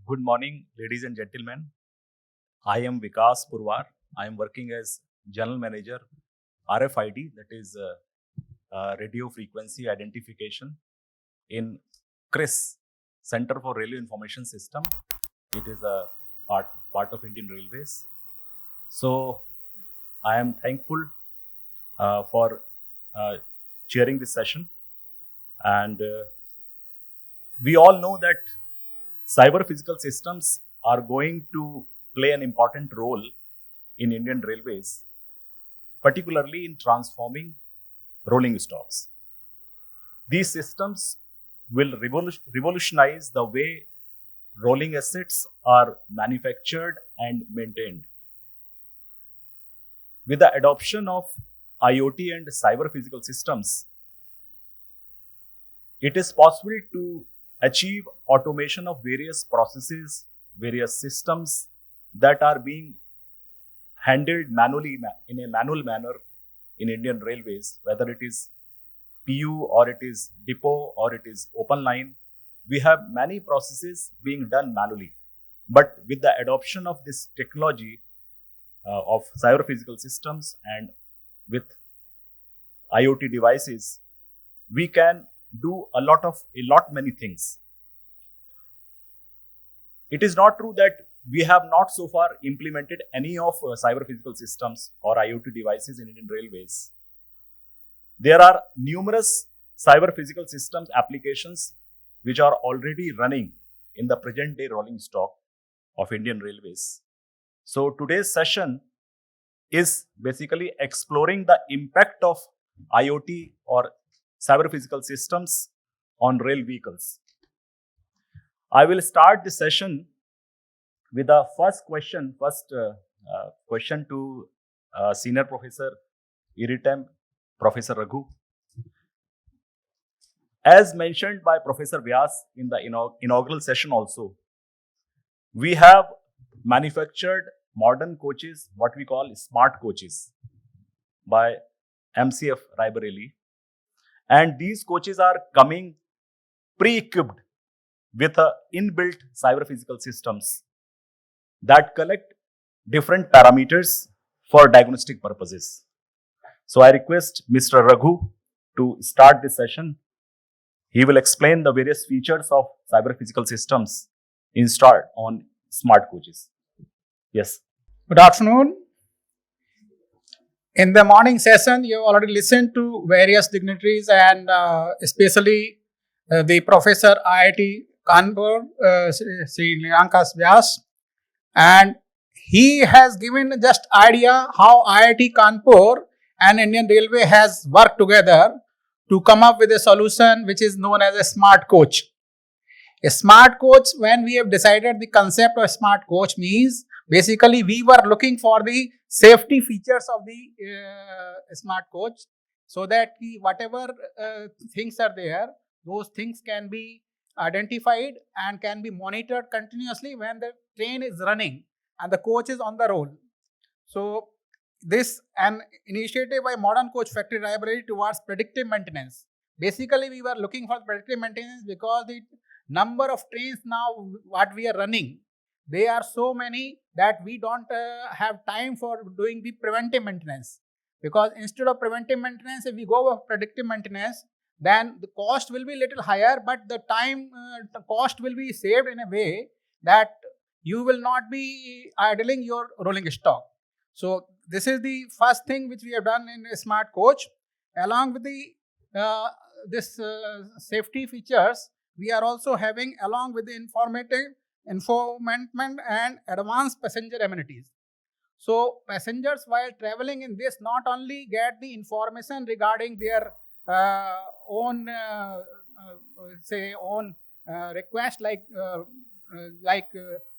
Good morning, ladies and gentlemen. I am Vikas Purwar. I am working as General Manager RFID, that is Radio Frequency Identification in CRIS, Center for Railway Information System. It is a part of Indian Railways. So I am thankful for chairing this session. And we all know that cyber physical systems are going to play an important role in Indian Railways, particularly in transforming rolling stocks. These systems will revolutionize the way rolling assets are manufactured and maintained. With the adoption of IoT and cyber physical systems, it is possible to achieve automation of various processes, various systems that are being handled manually in a manual manner in Indian Railways, whether it is PU or it is depot or it is open line. We have many processes being done manually. But with the adoption of this technology of cyber physical systems and with IoT devices, we can do a lot many things. It is not true that we have not so far implemented any of cyber physical systems or IoT devices in Indian Railways. There are numerous cyber physical systems applications which are already running in the present day rolling stock of Indian Railways. So today's session is basically exploring the impact of IoT or cyber physical systems on rail vehicles. I will start the session with the first question to Senior Professor IRITEM, Professor Raghu. As mentioned by Professor Vyas in the inaugural session also, we have manufactured modern coaches, what we call smart coaches, by MCF Raebareli. And these coaches are coming pre-equipped with inbuilt cyber physical systems that collect different parameters for diagnostic purposes. So I request Mr. Raghu to start this session. He will explain the various features of cyber physical systems installed on smart coaches. Yes. Good afternoon. In the morning session, you already listened to various dignitaries and especially the Professor IIT CONCOR, Sri Vikas Vyas, and he has given just idea how IIT Kanpur and Indian Railway has worked together to come up with a solution which is known as a smart coach. A smart coach, when we have decided the concept of smart coach, means basically we were looking for the safety features of the smart coach, so that whatever things are there, those things can be identified and can be monitored continuously when the train is running and the coach is on the roll. So this an initiative by Modern Coach Factory Library towards predictive maintenance. Basically, we were looking for predictive maintenance because the number of trains now what we are running, they are so many that we don't have time for doing the preventive maintenance. Because instead of preventive maintenance, if we go with predictive maintenance, then the cost will be little higher, but the time the cost will be saved in a way that you will not be idling your rolling stock. So this is the first thing which we have done in a smart coach. Along with the safety features, we are also having, along with the information and advanced passenger amenities. So passengers while traveling in this not only get the information regarding their own request, like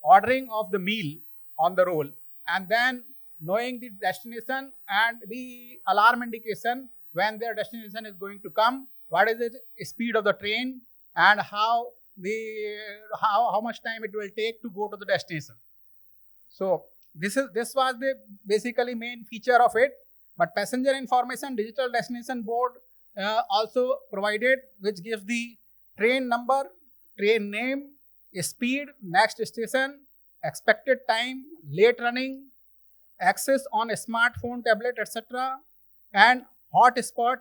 ordering of the meal on the roll, and then knowing the destination and the alarm indication when their destination is going to come, what is the speed of the train, and how much time it will take to go to the destination. So this was the basically main feature of it. But passenger information digital destination board also provided, which gives the train number, train name, speed, next station, expected time, late running, access on a smartphone, tablet, etc., and hotspot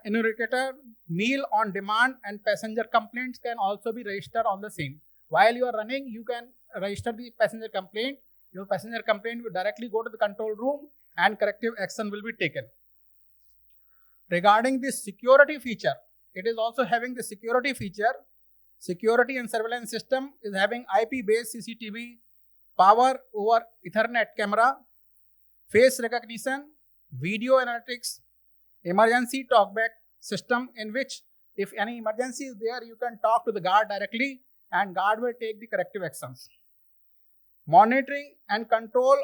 indicator, meal on demand, and passenger complaints can also be registered on the same. While you are running, you can register the passenger complaint. Your passenger complaint will directly go to the control room and corrective action will be taken. Regarding the security feature, it is also having the security feature. Security and surveillance system is having IP-based CCTV, power over Ethernet camera, face recognition, video analytics, emergency talkback system in which if any emergency is there, you can talk to the guard directly and guard will take the corrective actions. Monitoring and control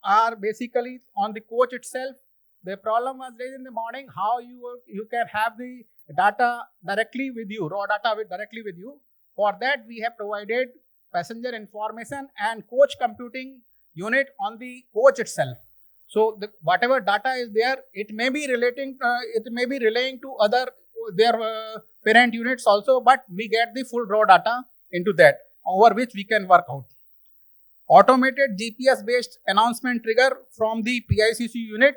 are basically on the coach itself. The problem was raised in the morning how you can have the data directly with you, raw data directly with you. For that, we have provided passenger information and coach computing unit on the coach itself. So whatever data is there, it may be relaying to other their parent units also, but we get the full raw data into that over which we can work out. Automated GPS based announcement trigger from the PICC unit,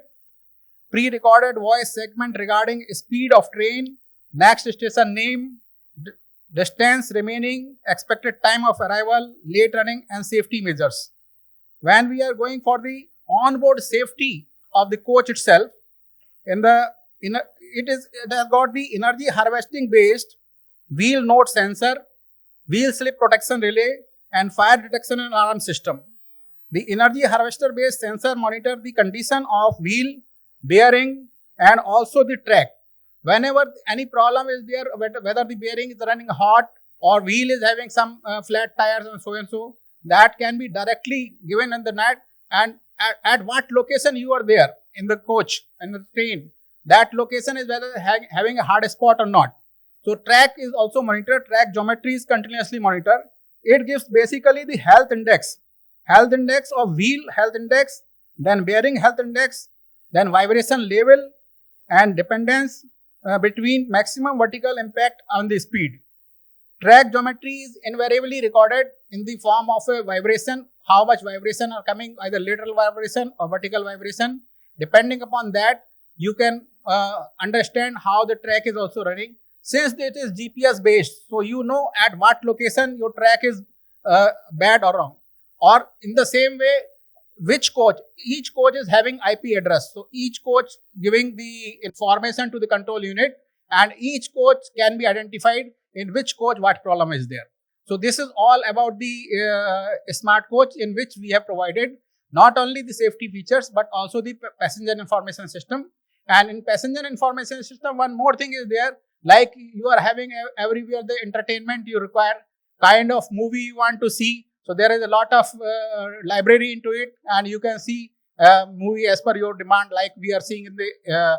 pre-recorded voice segment regarding speed of train, next station name, distance remaining, expected time of arrival, late running, and safety measures. When we are going for the onboard safety of the coach itself, it has got the energy harvesting based wheel node sensor, wheel slip protection relay, and fire detection and alarm system. The energy harvester based sensor monitor the condition of wheel, bearing, and also the track. Whenever any problem is there, whether the bearing is running hot or wheel is having some flat tires and so, that can be directly given in the net, and at what location you are there in the coach and the train, that location is whether having a hard spot or not. So track is also monitored, track geometry is continuously monitored. It gives basically the health index of wheel health index, then bearing health index, then vibration level and dependence between maximum vertical impact on the speed. Track geometry is invariably recorded in the form of a vibration, how much vibration are coming, either lateral vibration or vertical vibration. Depending upon that, you can understand how the track is also running. Since it is GPS based, so you know at what location your track is bad or wrong. Or in the same way, which coach, each coach is having IP address. So each coach giving the information to the control unit, and each coach can be identified in which coach what problem is there. So this is all about the smart coach, in which we have provided not only the safety features but also the passenger information system. And in passenger information system, one more thing is there, like you are having everywhere the entertainment you require, kind of movie you want to see. So there is a lot of library into it, and you can see movie as per your demand, like we are seeing in the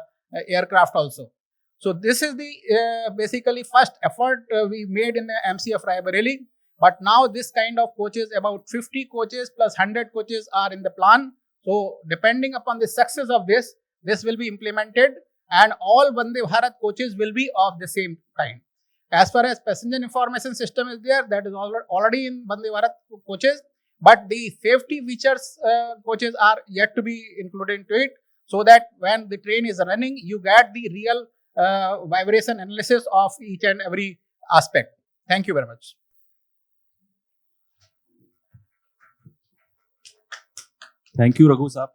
aircraft also. So this is the basically first effort we made in the MCF Raebareli. But now this kind of coaches, about 50 coaches plus 100 coaches are in the plan. So depending upon the success of this will be implemented, and all Vande Bharat coaches will be of the same kind. As far as passenger information system is there, that is already in Vande Bharat coaches, but the safety features coaches are yet to be included into it, so that when the train is running, you get the real vibration analysis of each and every aspect. Thank you very much. Thank you, Raghu sir.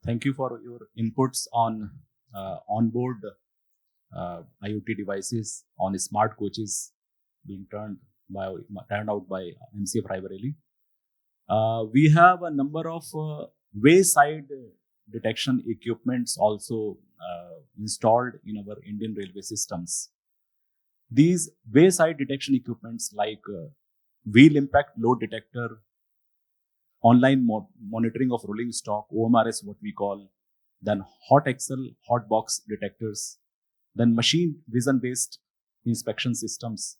Thank you for your inputs on onboard IoT devices on smart coaches being turned out by MCF Raebareli. We have a number of wayside detection equipments also installed in our Indian railway systems. These wayside detection equipments like wheel impact load detector, online monitoring of rolling stock, OMRS what we call, then hot axle, hot box detectors, then machine vision based inspection systems.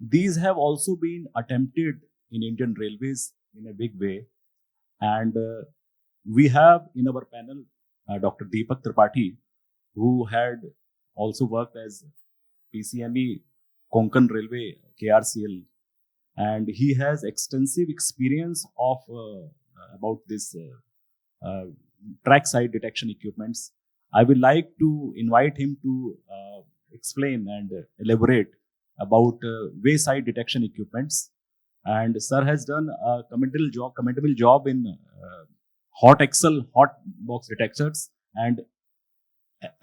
These have also been attempted in Indian Railways in a big way. And we have in our panel Dr. Deepak Tripathi, who had also worked as PCME Konkan Railway, KRCL, and he has extensive experience of about this trackside detection equipments. I will like to invite him to explain and elaborate about wayside detection equipments. And sir has done a commendable job in hot Excel, hot box detectors, and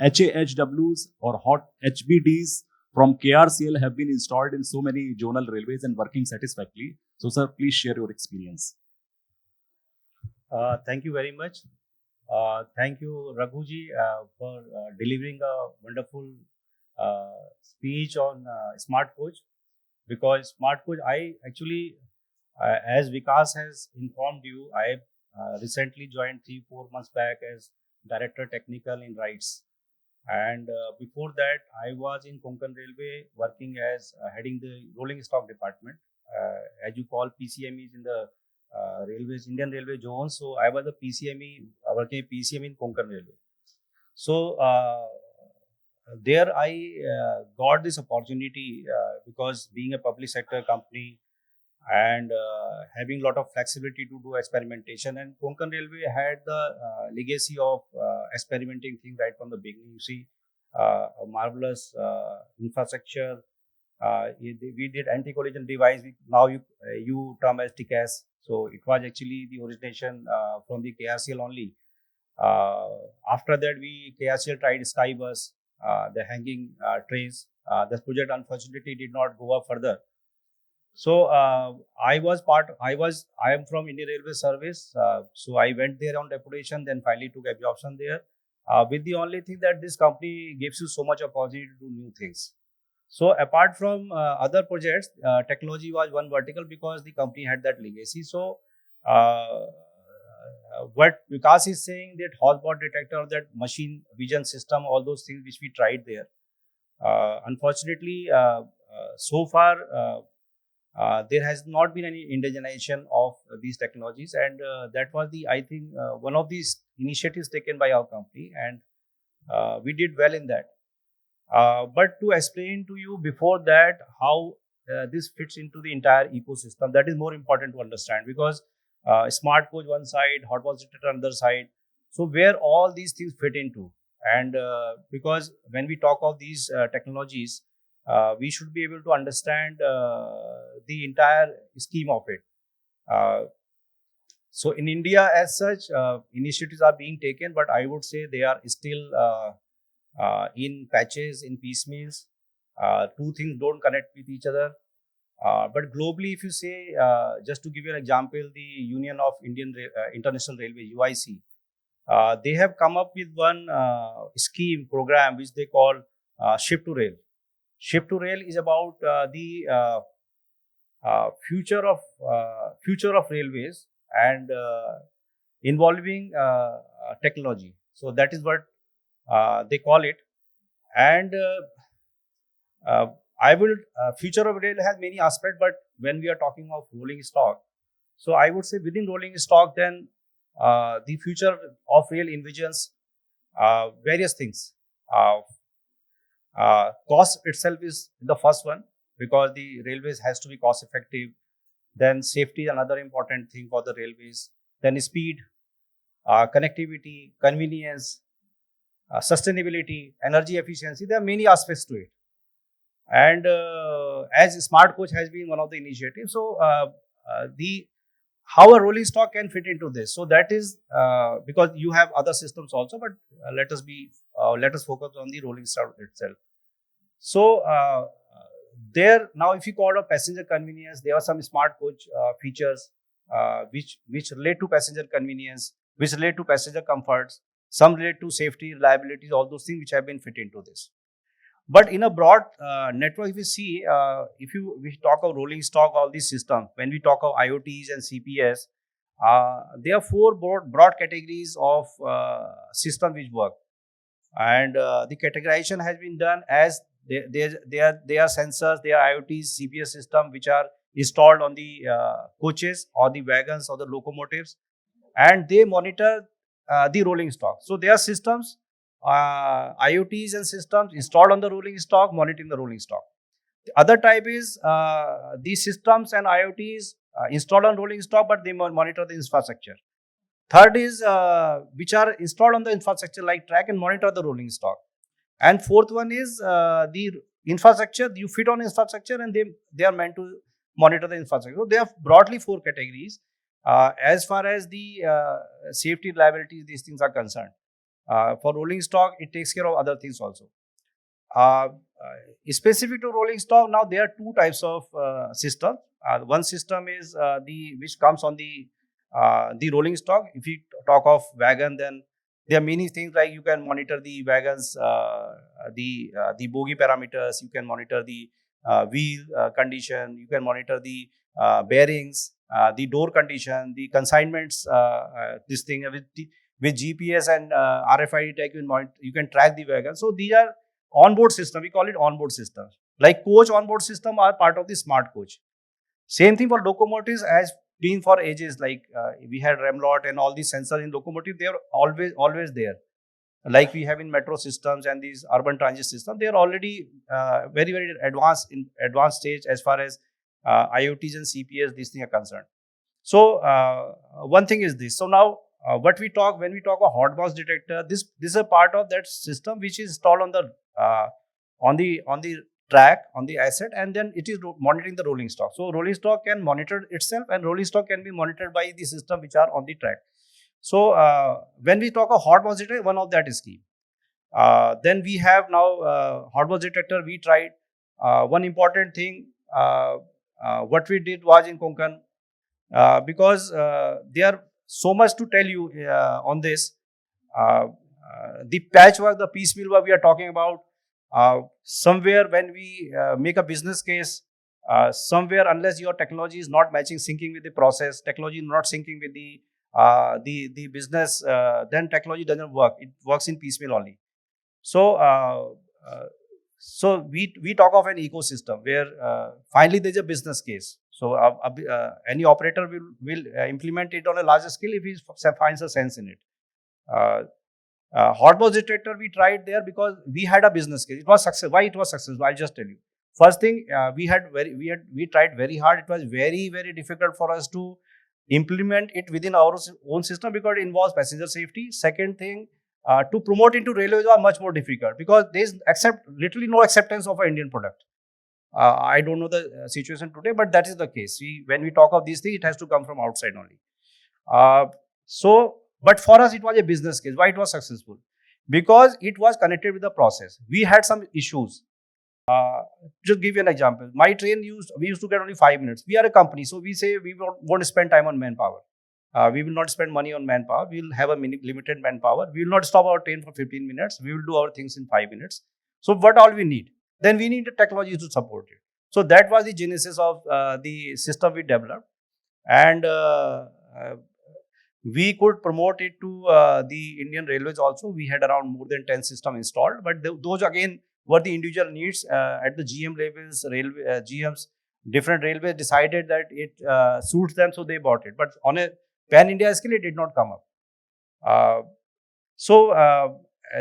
HAHWs or hot HBDs from KRCL have been installed in so many zonal railways and working satisfactorily. So, sir, please share your experience. Thank you very much. Thank you, Raghuji, for delivering a wonderful speech on Smart Coach. Because Smart Coach, I actually, as Vikas has informed you, I recently joined 3-4 months back as Director Technical in RITES. And before that, I was in Konkan Railway working as heading the rolling stock department, as you call PCMEs in the railways, Indian Railway zones. So I was a PCME, working PCME in Konkan Railway. So there I got this opportunity because being a public sector company and having a lot of flexibility to do experimentation, and Konkan Railway had the legacy of experimenting things right from the beginning. You see, a marvelous infrastructure. We did anti-collision device. Now you term as TCAS. So it was actually the origination from the KRCL only. After that, KRCL tried Skybus, the hanging trains. The project unfortunately did not go up further. So I am from Indian Railway Service. So I went there on deputation, then finally took absorption there. With the only thing that this company gives you so much opportunity to do new things. So apart from other projects, technology was one vertical because the company had that legacy. So what Vikas is saying, that hotspot detector, that machine vision system, all those things which we tried there. Unfortunately, so far there has not been any indigenization of these technologies, and that was I think one of these initiatives taken by our company, and we did well in that. But to explain to you before that how this fits into the entire ecosystem, that is more important to understand, because smart coach one side, hot box detector another side. So where all these things fit into, and because when we talk of these technologies, we should be able to understand the entire scheme of it. So in India, as such, initiatives are being taken, but I would say they are still in patches, in piecemeals. Two things don't connect with each other. But globally, if you say, just to give you an example, the Union of International Railway, UIC, they have come up with one scheme program which they call Shift to Rail. Shift to Rail is about the future of railways and involving technology. So that is what they call it. And future of rail has many aspects, but when we are talking of rolling stock, so I would say within rolling stock, then the future of rail envisions various things. Cost itself is the first one, because the railways has to be cost effective. Then safety is another important thing for the railways. Then speed, connectivity, convenience, sustainability, energy efficiency. There are many aspects to it. And as Smart Coach has been one of the initiatives, so how a rolling stock can fit into this. So that is because you have other systems also, but let us focus on the rolling stock itself. So there now, if you call it passenger convenience, there are some Smart Coach features which relate to passenger convenience, which relate to passenger comforts. Some relate to safety, reliability, all those things which have been fit into this. But in a broad network, if you see, we talk of rolling stock, all these systems, when we talk of IoTs and CPS, there are four broad categories of systems which work. And the categorization has been done as they are sensors, they are IoTs, CPS system which are installed on the coaches or the wagons or the locomotives, and they monitor the rolling stock. So they are systems, IoTs and systems installed on the rolling stock, monitoring the rolling stock. The other type is these systems and IoTs installed on rolling stock, but they monitor the infrastructure. Third is which are installed on the infrastructure like track and monitor the rolling stock. And fourth one is the infrastructure, you fit on infrastructure and they are meant to monitor the infrastructure. So, they have broadly 4 categories as far as the safety liabilities, these things are concerned. For rolling stock, it takes care of other things also. Specific to rolling stock, now there are 2 types of system. One system is which comes on the rolling stock. If you talk of wagon, then there are many things like you can monitor the wagons, the bogie parameters. You can monitor the wheel condition. You can monitor the bearings, the door condition, the consignments. This thing with GPS and RFID tag, you can track the wagon. So these are onboard system. We call it onboard system. Like coach onboard system are part of the smart coach. Same thing for locomotives as been for ages. Like we had Remlot and all these sensors in locomotive. They are always there. Like we have in metro systems and these urban transit systems, they are already very advanced stage as far as IoTs and CPS these things are concerned. So one thing is this. So now when we talk of hot box detector, this is a part of that system which is installed on the track, on the asset, and then it is monitoring the rolling stock. So rolling stock can monitor itself, and rolling stock can be monitored by the system which are on the track. So when we talk of hot box detector, one of that is key. Then we have now hot box detector. We tried one important thing. What we did was in CONCOR, because there are so much to tell you on this. The patchwork, the piecemeal work we are talking about. Somewhere when we make a business case, somewhere unless your technology is not matching, syncing with the process, technology not syncing with the business, then technology doesn't work. It works in piecemeal only. So so we talk of an ecosystem where finally there's a business case. So any operator will implement it on a larger scale if he finds a sense in it. Hot box detector we tried there because we had a business case. It was success. Why it was successful? I'll just tell you. First thing, we tried very hard. It was very difficult for us to implement it within our own system because it involves passenger safety. Second thing, to promote into railways was much more difficult because there is literally no acceptance of an Indian product. I don't know the situation today, but that is the case. When we talk of these things, it has to come from outside only. But for us, it was a business case. Why it was successful? Because it was connected with the process. We had some issues. Just give you an example. My train we used to get only 5 minutes. We are a company, so we say we won't spend time on manpower. We will not spend money on manpower. We will have a limited manpower. We will not stop our train for 15 minutes. We will do our things in 5 minutes. So what all we need? Then we need the technology to support it. So that was the genesis of the system we developed. And we could promote it to the Indian Railways also. We had around more than 10 systems installed. But those again were the individual needs at the GM levels, GMs, different railways decided that it suits them, so they bought it. But on a pan-India scale, it did not come up. So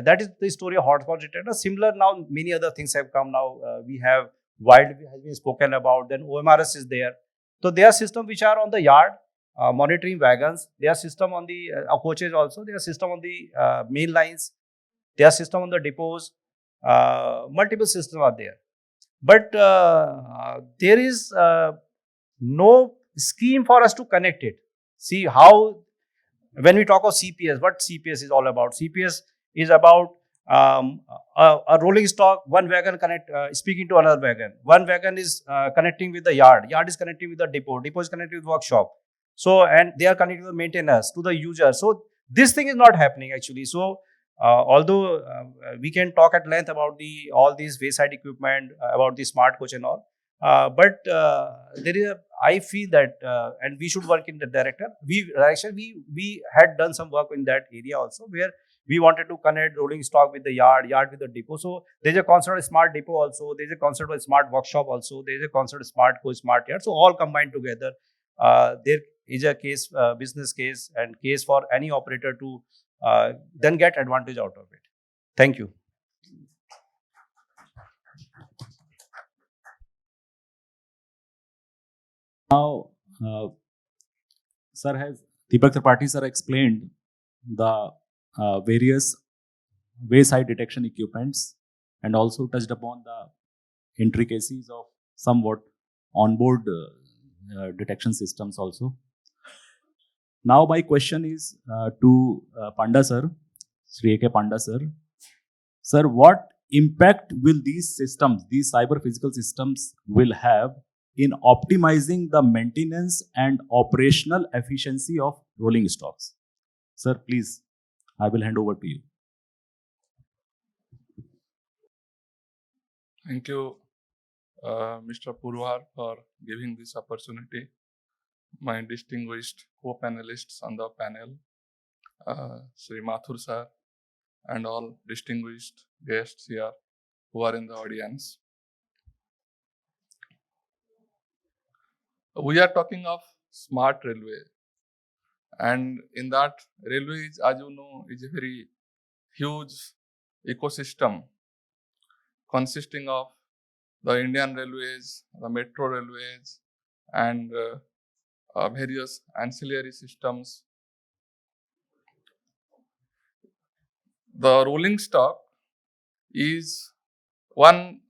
that is the story of hot box detector. Similar now, many other things have come now. We have wild has been spoken about. Then OMRS is there. So there are systems which are on the yard monitoring wagons. There are system on the coaches also. There are system on the main lines. There are system on the depots. Multiple systems are there. But there is no scheme for us to connect it. See how, when we talk of CPS, what CPS is all about? CPS is about a rolling stock, one wagon speaking to another wagon. One wagon is connecting with the yard. Yard is connecting with the depot. Depot is connecting with workshop. So, and they are connecting to the maintainers, to the user. So, this thing is not happening actually. So, although we can talk at length about all these wayside equipment, about the smart coach and all, but there is I feel that and we should work in the direction. We had done some work in that area also, where we wanted to connect rolling stock with the yard with the depot. So there's a concept of smart depot also. There's a concept of smart workshop also. There's a concept of smart coach, smart yard. So all combined together, there is a business case and case for any operator to then get advantage out of it. Thank you. Now, Deepak Tripathi sir explained the various wayside detection equipments and also touched upon the intricacies of somewhat onboard detection systems also. Now, my question is to Panda sir, Sri A.K. Panda sir. Sir, what impact will these systems, these cyber physical systems, will have in optimizing the maintenance and operational efficiency of rolling stocks? Sir, please, I will hand over to you. Thank you, Mr. Purwar, for giving this opportunity. My distinguished co-panelists on the panel, Sri Mathur sir, and all distinguished guests here who are in the audience. We are talking of smart railway, and in that, railway is, as you know, is a very huge ecosystem consisting of the Indian railways, the metro railways, and various ancillary systems. The rolling stock is one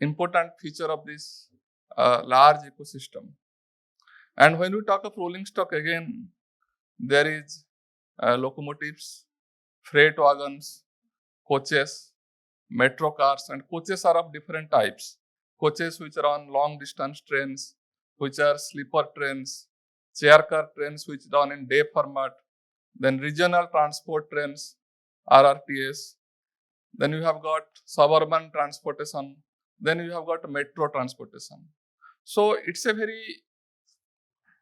important feature of this large ecosystem. And when we talk of rolling stock again, there is locomotives, freight wagons, coaches, metro cars, and coaches are of different types. Coaches which are on long distance trains, which are sleeper trains, chair car trains which run in day format, then regional transport trains, RRTS, then you have got suburban transportation, then you have got metro transportation. So it's a very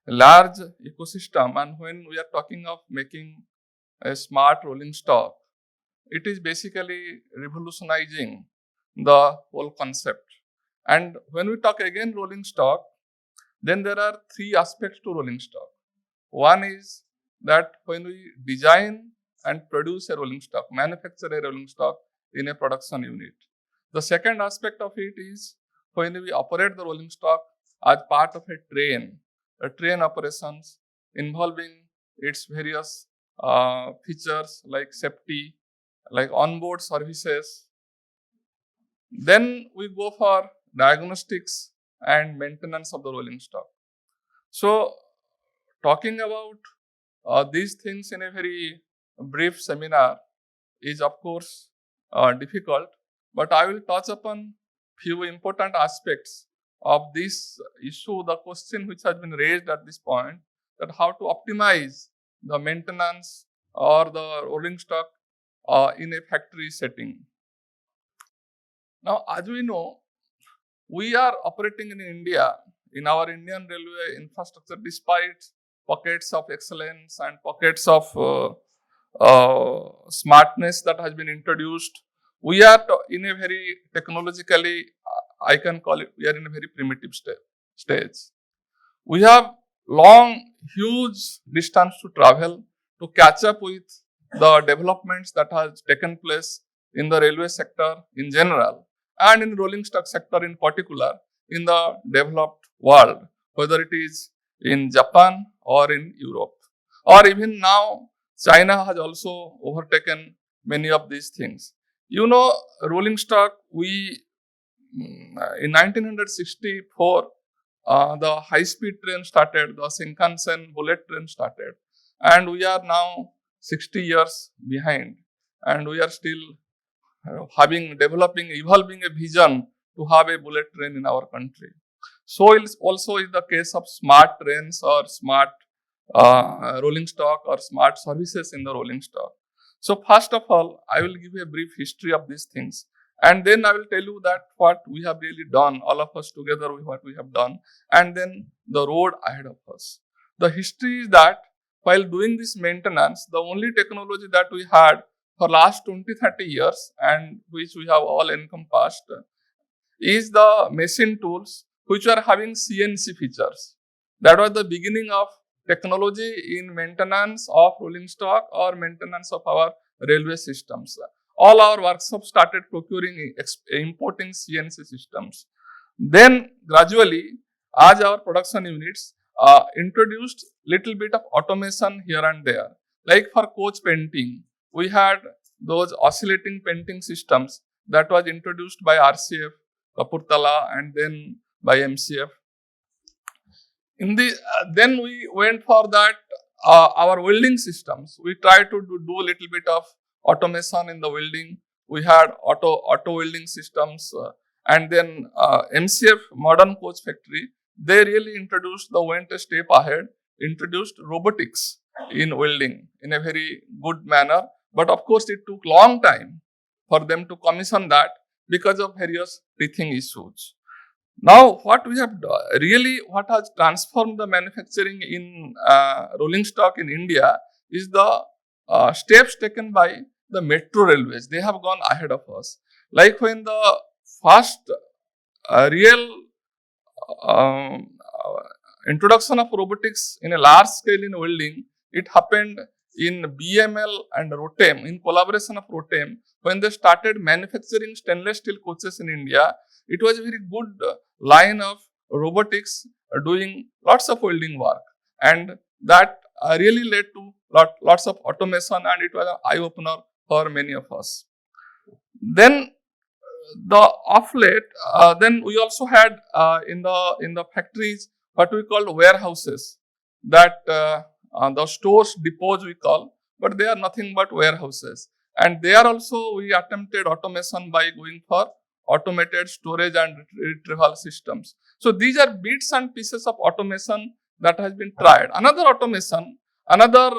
large ecosystem, and when we are talking of making a smart rolling stock, it is basically revolutionizing the whole concept. And when we talk again rolling stock, then there are three aspects to rolling stock. One is that when we design and produce a rolling stock, manufacture a rolling stock in a production unit. The second aspect of it is when we operate the rolling stock as part of a train operations involving its various features like safety, like onboard services. Then we go for diagnostics and maintenance of the rolling stock. So, talking about these things in a very brief seminar is of course difficult, but I will touch upon few important aspects of this issue, the question which has been raised at this point, that how to optimize the maintenance or the rolling stock in a factory setting. Now, as we know, we are operating in India, in our Indian railway infrastructure, despite pockets of excellence and pockets of smartness that has been introduced. We are in a very technologically, I can call it, we are in a very primitive stage. We have long, huge distance to travel to catch up with the developments that has taken place in the railway sector in general and in rolling stock sector in particular in the developed world, whether it is in Japan or in Europe, or even now China has also overtaken many of these things. You know, rolling stock, in 1964, the high-speed train started, the Shinkansen bullet train started, and we are now 60 years behind, and we are still evolving a vision to have a bullet train in our country. So it's also in the case of smart trains or smart rolling stock or smart services in the rolling stock. So first of all, I will give you a brief history of these things, and then I will tell you that what we have really done, all of us together, what we have done, and then the road ahead of us. The history is that while doing this maintenance, the only technology that we had for last 20-30 years and which we have all encompassed is the machine tools which are having CNC features. That was the beginning of technology in maintenance of rolling stock or maintenance of our railway systems. All our workshops started importing CNC systems. Then gradually as our production units introduced little bit of automation here and there. Like for coach painting, we had those oscillating painting systems that was introduced by RCF, Kapurthala, and then by MCF. Then we went for that our welding systems. We tried to do a little bit of automation in the welding. We had auto welding systems, and then MCF Modern Coach Factory. They really went a step ahead, introduced robotics in welding in a very good manner. But of course, it took long time for them to commission that because of various teething issues. Now, what we have done, what has transformed the manufacturing in rolling stock in India is the steps taken by the metro railways. They have gone ahead of us. Like when the first real introduction of robotics in a large scale in welding, it happened in BML and Rotem, in collaboration of Rotem, when they started manufacturing stainless steel coaches in India. It was a very good line of robotics doing lots of welding work, and that really led to lots of automation, and it was an eye opener for many of us. Then of late, then we also had in the factories what we call warehouses, that the stores, depots we call, but they are nothing but warehouses. And there also we attempted automation by going for automated storage and retrieval systems. So these are bits and pieces of automation that has been tried. Another automation, another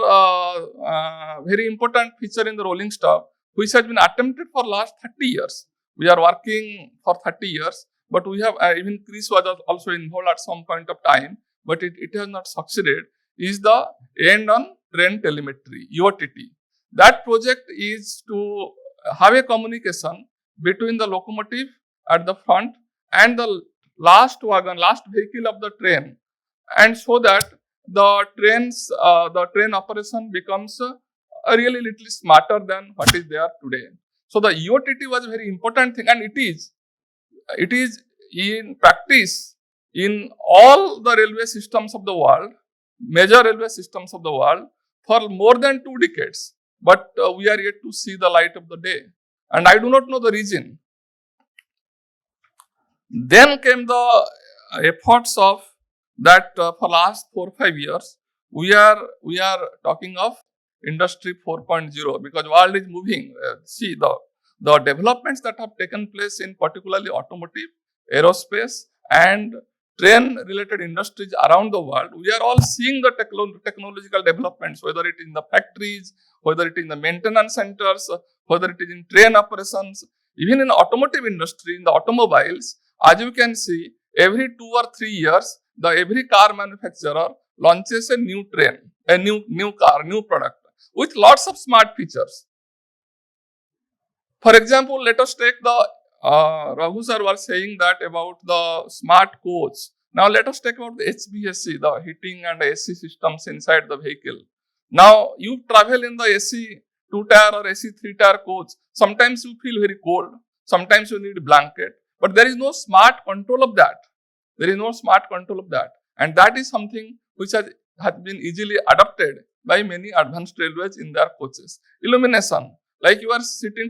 very important feature in the rolling stock, which has been attempted for last 30 years. We are working for 30 years, but we have even CRIS was also involved at some point of time, but it has not succeeded, is the end-on-train telemetry, EOTT. That project is to have a communication between the locomotive at the front and the last vehicle of the train, and so that the train operation becomes really little smarter than what is there today. So the EOTT was a very important thing, and it is in practice in all the railway systems of the world, major railway systems of the world, for more than 2 decades. But we are yet to see the light of the day, and I do not know the reason. Then came the efforts of that for last 4 or 5 years. We are talking of Industry 4.0, because world is moving. See the developments that have taken place in particularly automotive, aerospace, and train-related industries around the world. We are all seeing the technological developments, whether it is in the factories, whether it is in the maintenance centers, whether it is in train operations, even in automotive industry, in the automobiles. As you can see, every 2 or 3 years, every car manufacturer launches a new train, a new car, new product with lots of smart features. For example, let us take the Raghu sir was saying that about the smart coach. Now let us take about the HVAC, the heating and AC systems inside the vehicle. Now you travel in the AC 2-tier or AC 3-tier coach. Sometimes you feel very cold. Sometimes you need a blanket. But there is no smart control of that. And that is something which has been easily adopted by many advanced railways in their coaches. Illumination. Like you are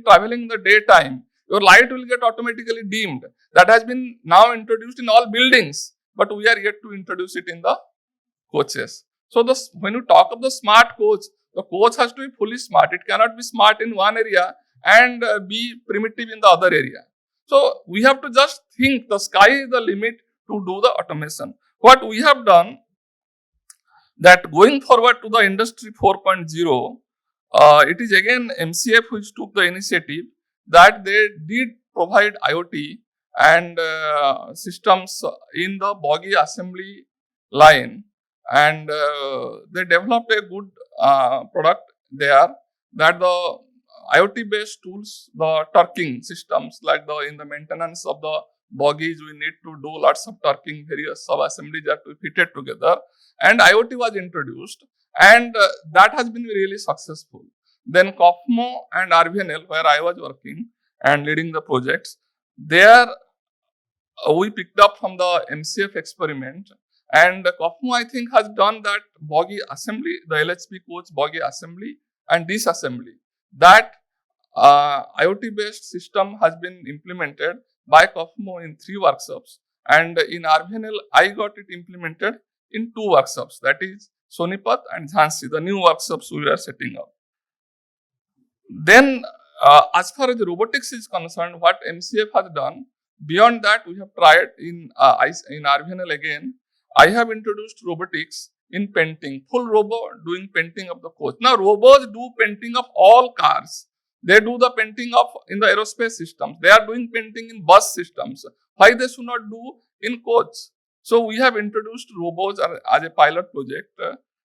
traveling in the daytime, your light will get automatically dimmed. That has been now introduced in all buildings, but we are yet to introduce it in the coaches. So when you talk of the smart coach, the coach has to be fully smart. It cannot be smart in one area and be primitive in the other area. So we have to just think the sky is the limit to do the automation. What we have done, that going forward to the Industry 4.0, it is again MCF which took the initiative, that they did provide IoT and systems in the bogie assembly line, and they developed a good product there, that the IoT based tools, the turking systems, like in the maintenance of the bogies, we need to do lots of turking, various sub assemblies that we fitted together, and IoT was introduced, and that has been really successful. Then COFMO and RVNL, where I was working and leading the projects, there we picked up from the MCF experiment. And COFMO, I think, has done that bogie assembly, the LHP coach bogie assembly and disassembly. That IoT-based system has been implemented by COFMO in 3 workshops. And in RVNL, I got it implemented in 2 workshops. That is Sonipat and Jhansi, the new workshops we are setting up. Then, as far as the robotics is concerned, what MCF has done, beyond that, we have tried in RVNL again. I have introduced robotics in painting, full robot doing painting of the coach. Now, robots do painting of all cars. They do the painting of in the aerospace systems. They are doing painting in bus systems. Why they should not do in coach? So, we have introduced robots as a pilot project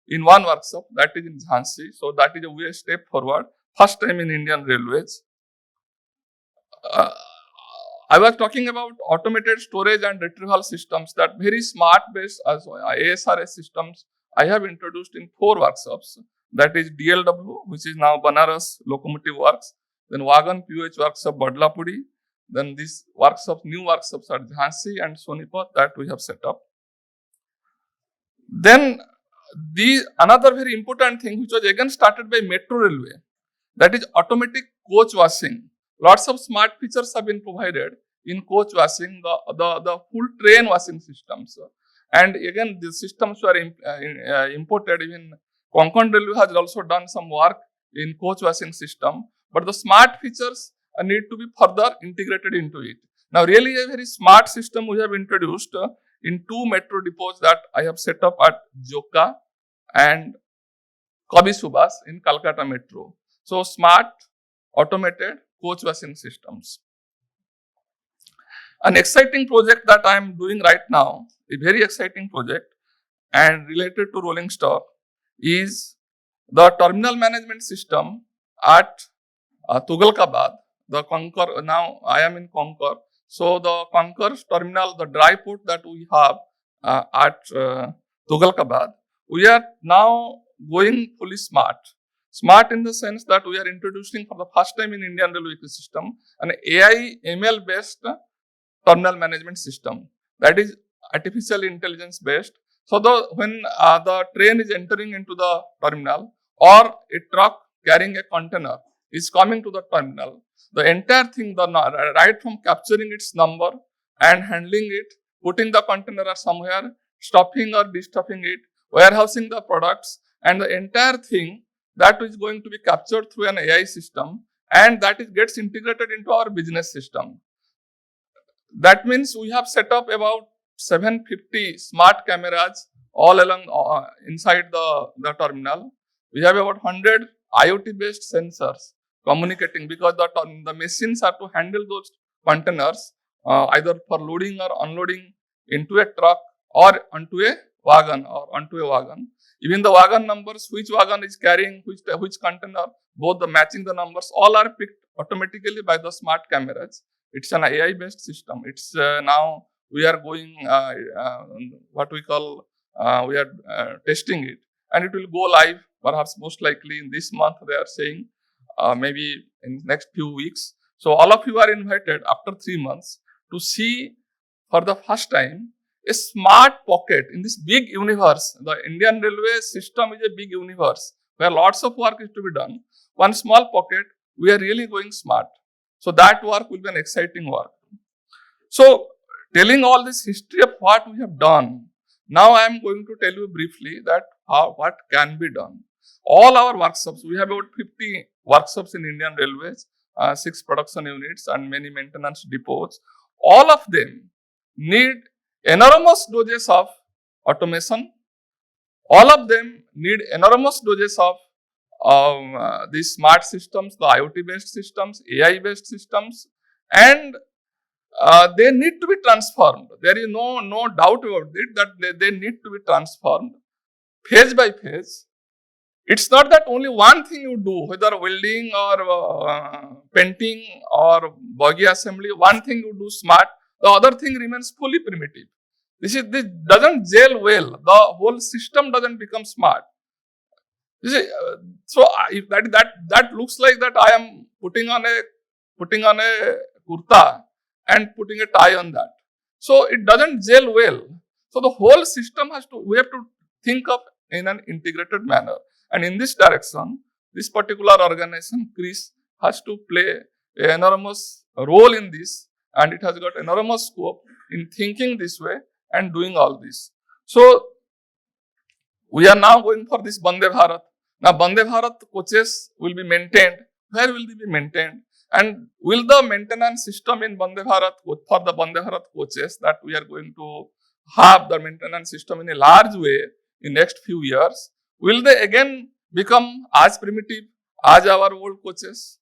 in 1 workshop, that is in Jhansi. So, that is a way step forward. First time in Indian Railways. I was talking about automated storage and retrieval systems, that very smart based as ASRS systems I have introduced in 4 workshops. That is DLW, which is now Banaras Locomotive Works, then Wagon POH workshop Badlapudi, then these workshops, new workshops at Jhansi and Sonipat that we have set up. Then another very important thing which was again started by Metro Railway, that is automatic coach washing. Lots of smart features have been provided in coach washing, the full train washing systems. And again, the systems were imported. Even CONCOR Railway has also done some work in coach washing system. But the smart features need to be further integrated into it. Now, really a very smart system we have introduced in 2 metro depots that I have set up at Joka and Kabi Subas in Calcutta Metro. So, smart, automated coach washing systems. An exciting project that I am doing right now, a very exciting project and related to rolling stock, is the terminal management system at Tughlakabad, the CONCOR. Now I am in CONCOR. So, the CONCOR terminal, the dry port that we have at Tughlakabad, we are now going fully smart. Smart in the sense that we are introducing for the first time in Indian railway ecosystem an AI ML based terminal management system, that is artificial intelligence based. So, when the train is entering into the terminal or a truck carrying a container is coming to the terminal, the entire thing, right from capturing its number and handling it, putting the container somewhere, stuffing or destuffing it, warehousing the products, and the entire thing that is going to be captured through an AI system, and that gets integrated into our business system. That means we have set up about 750 smart cameras all along inside the terminal. We have about 100 IoT based sensors communicating, because the machines have to handle those containers either for loading or unloading into a truck or onto a wagon Even the wagon numbers, which wagon is carrying which container, both the matching the numbers, all are picked automatically by the smart cameras. It's an AI based system. It's now we are going what we call we are testing it, and it will go live perhaps most likely in this month. They are saying maybe in next few weeks. So all of you are invited after 3 months to see for the first time a smart pocket in this big universe. The Indian railway system is a big universe where lots of work is to be done. One small pocket, we are really going smart. So that work will be an exciting work. So telling all this history of what we have done, now I am going to tell you briefly that what can be done. All our workshops, we have about 50 workshops in Indian Railways, 6 production units and many maintenance depots. All of them need enormous doses of automation. All of them need enormous doses of these smart systems, the IoT based systems, AI based systems, and they need to be transformed. There is no doubt about it that they need to be transformed phase by phase. It's not that only one thing you do, whether welding or painting or bogie assembly, one thing you do smart, the other thing remains fully primitive. This doesn't gel well. The whole system doesn't become smart. You see, so if that looks like that I am putting on a kurta and putting a tie on that. So it doesn't gel well. So the whole system we have to think of in an integrated manner. And in this direction, this particular organization, CRIS, has to play an enormous role in this, and it has got enormous scope in thinking this way and doing all this. So we are now going for this Vande Bharat. Now Vande Bharat coaches will be maintained. Where will they be maintained? And will the maintenance system in Vande Bharat, for the Vande Bharat coaches, that we are going to have the maintenance system in a large way in next few years, will they again become as primitive as our old coaches?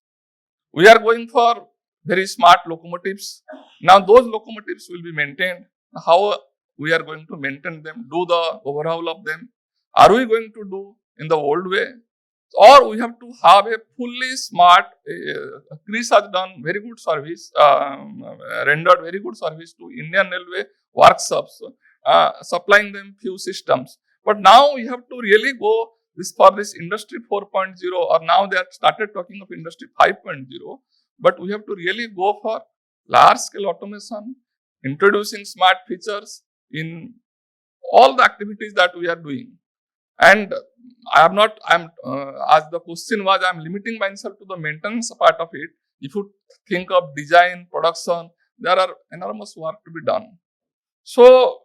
We are going for very smart locomotives. Now those locomotives will be maintained. How we are going to maintain them, do the overhaul of them? Are we going to do in the old way? Or we have to have a fully smart, CRIS has done very good service, rendered very good service to Indian Railway workshops, supplying them few systems. But now we have to really go for this industry 4.0, or now they have started talking of industry 5.0, but we have to really go for large scale automation, introducing smart features in all the activities that we are doing. And as the question was, I am limiting myself to the maintenance part of it. If you think of design, production, there are enormous work to be done. So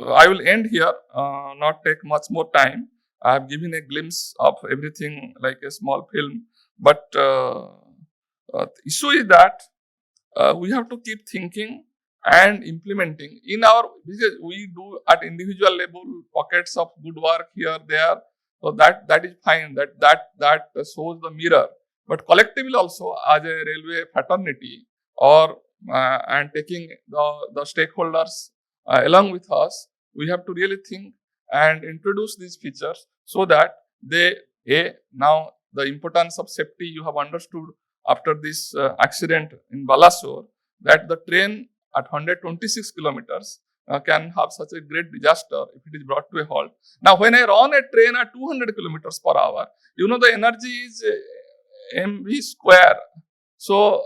I will end here, not take much more time. I have given a glimpse of everything like a small film, but the issue is that we have to keep thinking and implementing in our, because we do at individual level pockets of good work here, there. So that is fine. That shows the mirror. But collectively also, as a railway fraternity, or and taking the stakeholders along with us, we have to really think and introduce these features so that now the importance of safety you have understood after this accident in Balasore, that the train at 126 kilometers can have such a great disaster if it is brought to a halt. Now, when I run a train at 200 kilometers per hour, you know the energy is mv square. So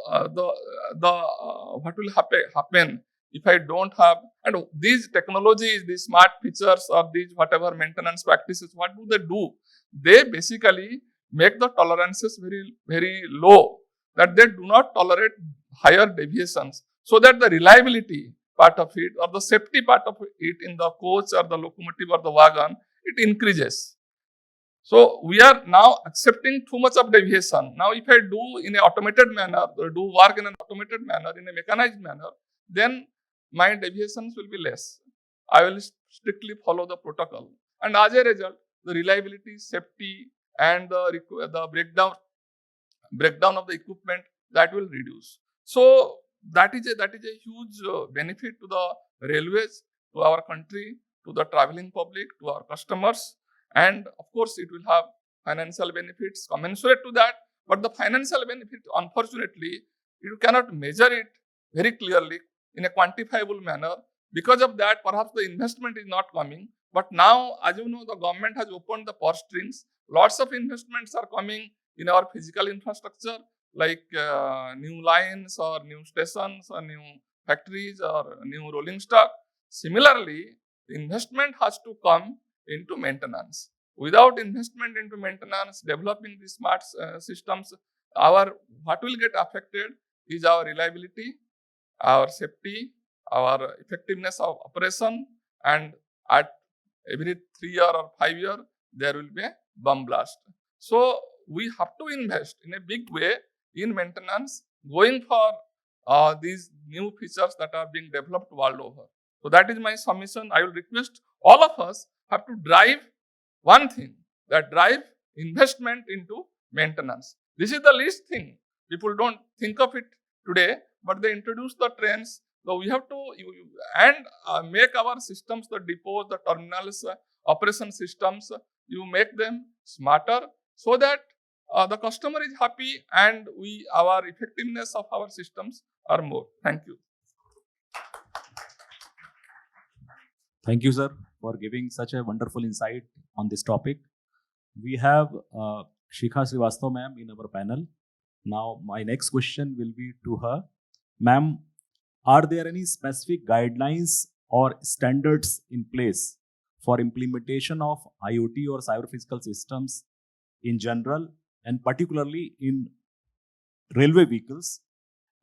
what will happen if I don't have, and these technologies, these smart features, or these whatever maintenance practices, what do they do? They basically make the tolerances very, very low, that they do not tolerate higher deviations, so that the reliability part of it, or the safety part of it in the coach or the locomotive or the wagon, it increases. So we are now accepting too much of deviation. Now if I do in an automated manner, or do work in an automated manner, in a mechanized manner, then my deviations will be less. I will strictly follow the protocol. And as a result, the reliability, safety, and the breakdown of the equipment, that will reduce. So that is a huge benefit to the railways, to our country, to the traveling public, to our customers, and of course it will have financial benefits commensurate to that. But the financial benefit, unfortunately, you cannot measure it very clearly in a quantifiable manner. Because of that, perhaps the investment is not coming. But now, as you know, the government has opened the purse strings. Lots of investments are coming in our physical infrastructure, like new lines, or new stations, or new factories, or new rolling stock. Similarly, investment has to come into maintenance. Without investment into maintenance, developing these smart systems, what will get affected is our reliability, our safety, our effectiveness of operation, and at every 3 year or 5 year, there will be a bomb blast. So we have to invest in a big way in maintenance, going for these new features that are being developed world over. So that is my submission. I will request all of us have to drive one thing, that drive investment into maintenance. This is the least thing. People don't think of it today, but they introduce the trends. So we have to make our systems, the depots, the terminals, operation systems, you make them smarter, so that the customer is happy, and our effectiveness of our systems are more. Thank you. Thank you, sir, for giving such a wonderful insight on this topic. We have Shikha Srivastava ma'am in our panel. Now, my next question will be to her. Ma'am, are there any specific guidelines or standards in place for implementation of IoT or cyber physical systems in general, and particularly in railway vehicles,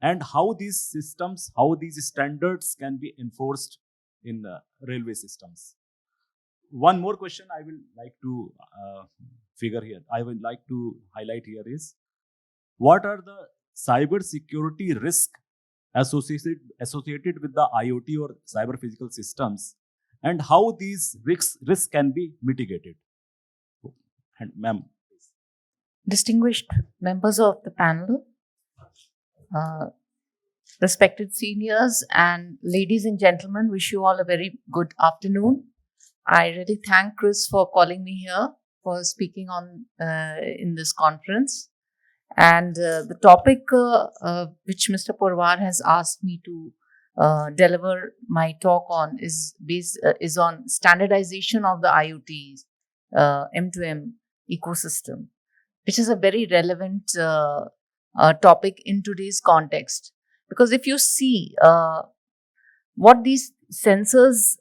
and how these systems, how these standards can be enforced in railway systems? One more question I will like to I would like to highlight here is, what are the cyber security risks associated with the IoT or cyber physical systems, and how these risks can be mitigated? And ma'am, please. Distinguished members of the panel, uh, respected seniors, and ladies and gentlemen, wish you all a very good afternoon. I really thank CRIS for calling me here for speaking on in this conference. And the topic which Mr. Purwar has asked me to deliver my talk on is on standardization of the IoT M2M ecosystem, which is a very relevant topic in today's context. Because if you see what these sensors,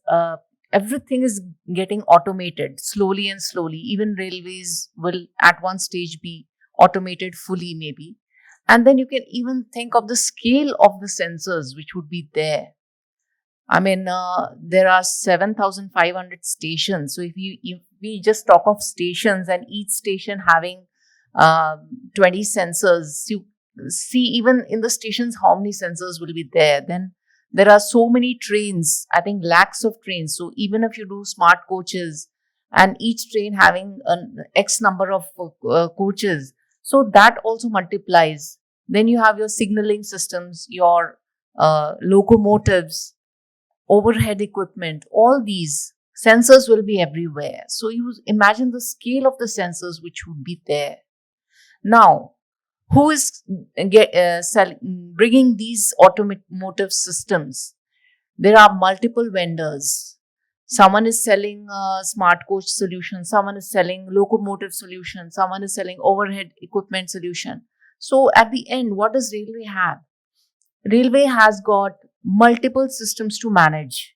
everything is getting automated slowly and slowly. Even railways will at one stage be automated fully, maybe. And then you can even think of the scale of the sensors which would be there. I mean, there are 7,500 stations. So if we just talk of stations and each station having 20 sensors, you see even in the stations how many sensors will be there. Then there are so many trains, I think lakhs of trains. So even if you do smart coaches and each train having an X number of coaches, so that also multiplies. Then you have your signaling systems, your locomotives, overhead equipment, all these sensors will be everywhere. So you imagine the scale of the sensors which would be there. Now, who is bringing these automotive systems? There are multiple vendors. Someone is selling a smart coach solution, someone is selling locomotive solution, someone is selling overhead equipment solution. So at the end, what does railway have? Railway has got multiple systems to manage,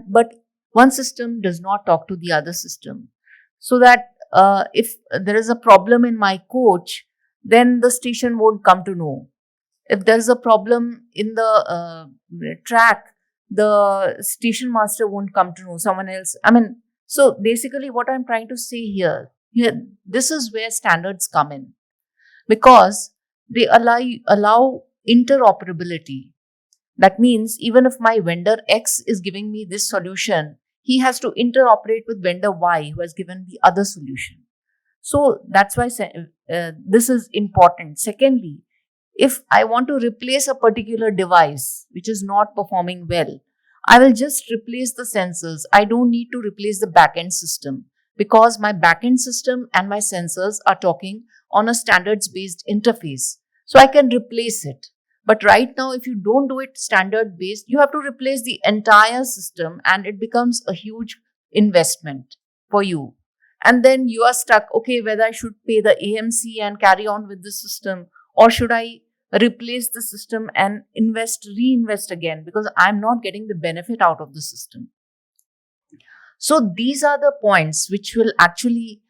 but one system does not talk to the other system. So that if there is a problem in my coach, then the station won't come to know. If there is a problem in the track, the station master won't come to know. Someone else. I mean, so basically what I'm trying to say here, this is where standards come in, because they allow interoperability. That means even if my vendor X is giving me this solution, he has to interoperate with vendor Y who has given the other solution. So that's why this is important. Secondly, if I want to replace a particular device which is not performing well, I will just replace the sensors. I don't need to replace the backend system, because my backend system and my sensors are talking on a standards based interface. So I can replace it. But right now, if you don't do it standard based, you have to replace the entire system, and it becomes a huge investment for you. And then you are stuck, okay, whether I should pay the AMC and carry on with the system, or should I replace the system and reinvest again, because I'm not getting the benefit out of the system. So these are the points which will actually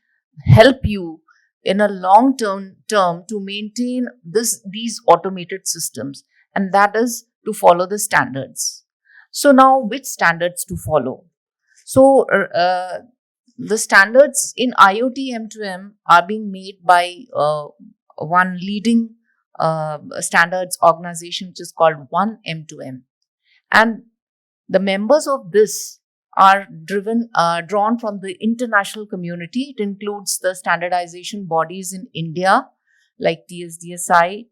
help you in a long term to maintain these automated systems, and that is to follow the standards. So now, which standards to follow? So the standards in IoT M2M are being made by one leading standards organization, which is called One M2M, and the members of this are drawn from the international community. It includes the standardization bodies in India, like TSDSI,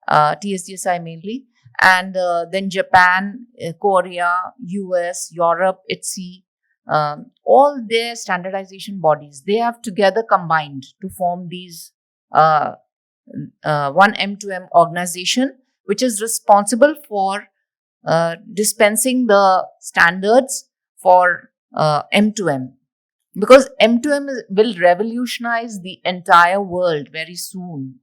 TSDSI mainly, and then Japan, Korea, US, Europe, ITSE, all their standardization bodies. They have together combined to form these One M2M organization, which is responsible for dispensing the standards for M2M, because M2M will revolutionize the entire world very soon.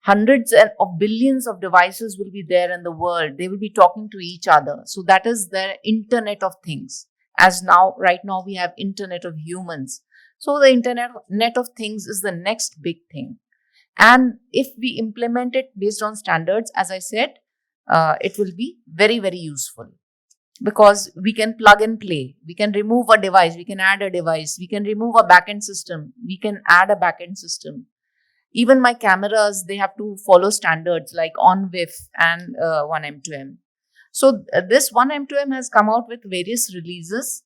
hundreds of billions of devices will be there in the world. They will be talking to each other. So that is the Internet of Things. As now, right now, we have Internet of Humans. So the Internet of Things is the next big thing. And if we implement it based on standards, as I said, it will be very, very useful. Because we can plug and play. We can remove a device. We can add a device. We can remove a backend system. We can add a backend system. Even my cameras, they have to follow standards like ONVIF and 1M2M. So this 1M2M has come out with various releases,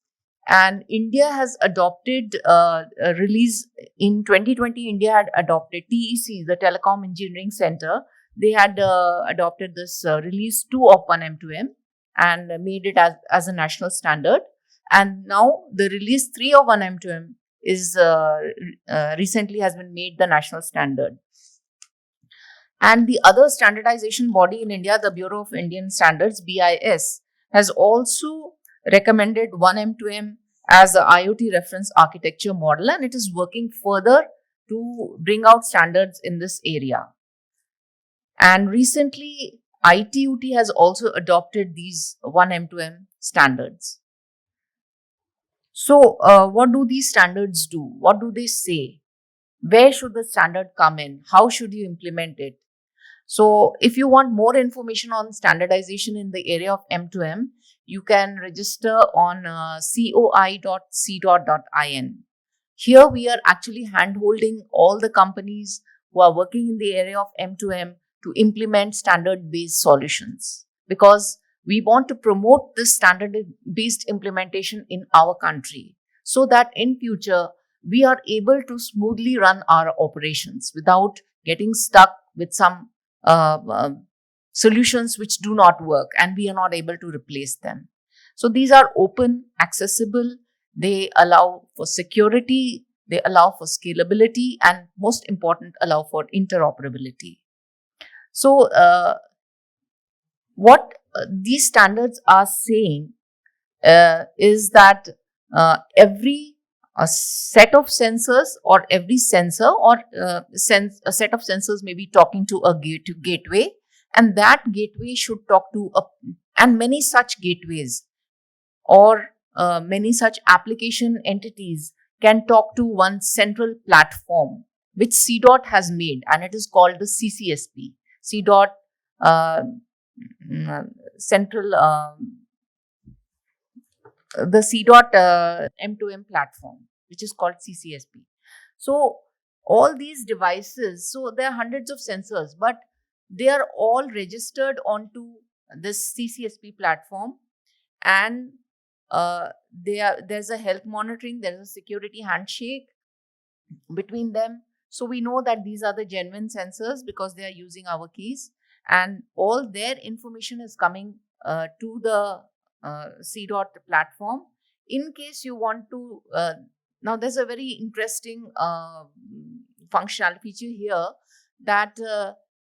and India has adopted a release in 2020. India had adopted TEC, the Telecom Engineering Center. They had adopted this release 2 of 1M2M and made it as a national standard. And now the release 3 of 1M2M is recently has been made the national standard. And the other standardization body in India, the Bureau of Indian Standards, BIS, has also recommended 1M2M as the IoT reference architecture model, and it is working further to bring out standards in this area. And recently, ITUT has also adopted these 1M2M standards. So, what do these standards do? What do they say? Where should the standard come in? How should you implement it? So, if you want more information on standardization in the area of M2M, you can register on coi.c.in. Here, we are actually hand-holding all the companies who are working in the area of M2M to implement standard-based solutions, because we want to promote this standard-based implementation in our country so that in future we are able to smoothly run our operations without getting stuck with some solutions which do not work and we are not able to replace them. So these are open, accessible, they allow for security, they allow for scalability, and most important, allow for interoperability. So what these standards are saying is that every set of sensors or every sensor or a set of sensors may be talking to a gateway, and that gateway should talk to and many such gateways or many such application entities can talk to one central platform which CDOT has made, and it is called the CCSP. CDOT central the CDOT M2M platform, which is called CCSP. So all these devices, so there are hundreds of sensors, but they are all registered onto this CCSP platform, and there's a health monitoring, there's a security handshake between them. So we know that these are the genuine sensors because they are using our keys, and all their information is coming to the CDOT platform. In case you want to, now there's a very interesting functional feature here that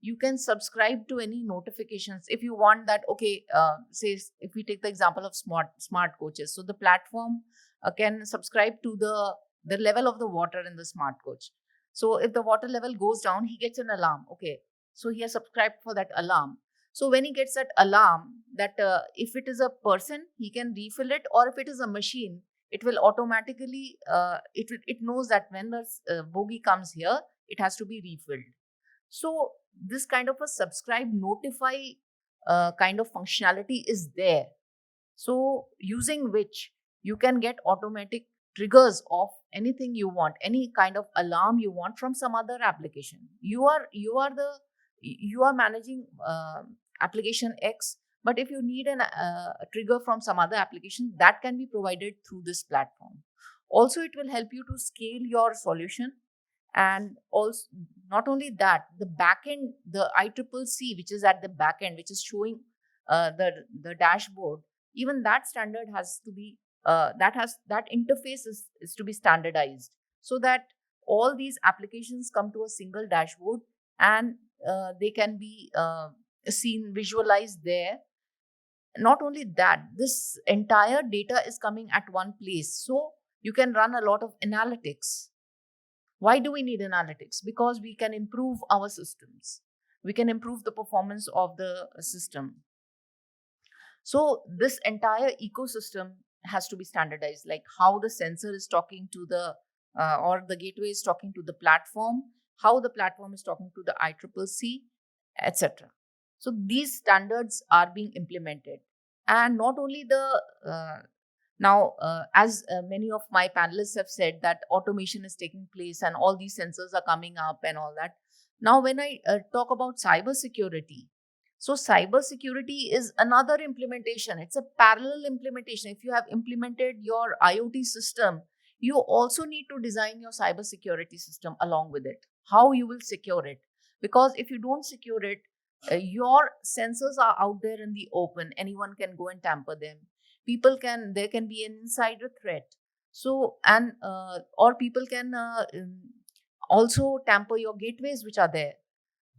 you can subscribe to any notifications if you want that. Okay, say if we take the example of smart coaches, so the platform can subscribe to the level of the water in the smart coach. So if the water level goes down, he gets an alarm. Okay, so he has subscribed for that alarm. So when he gets that alarm, that if it is a person, he can refill it, or if it is a machine, it will automatically, it knows that when the bogey comes here, it has to be refilled. So this kind of a subscribe, notify kind of functionality is there. So using which you can get automatic triggers of anything you want, any kind of alarm you want from some other application. You are managing application X, but if you need a trigger from some other application, that can be provided through this platform. Also, it will help you to scale your solution. And also, not only that, the backend, the ICCC, which is at the backend, which is showing the dashboard, even that standard has to be that interface is to be standardized, so that all these applications come to a single dashboard and they can be seen, visualized there. Not only that, this entire data is coming at one place, so you can run a lot of analytics. Why do we need analytics? Because we can improve our systems. we can improve the performance of the system. So this entire ecosystem has to be standardized, like how the sensor is talking to the or the gateway is talking to the platform, how the platform is talking to the ICCC, etc. So these standards are being implemented, and not only the as many of my panelists have said, that automation is taking place and all these sensors are coming up and all that. Now, when I talk about cyber security, so cyber security is another implementation. It's a parallel implementation. If you have implemented your IoT system, you also need to design your cyber security system along with it. How you will secure it? Because if you don't secure it, your sensors are out there in the open. Anyone can go and tamper them. There can be an insider threat. So, and or people can also tamper your gateways which are there.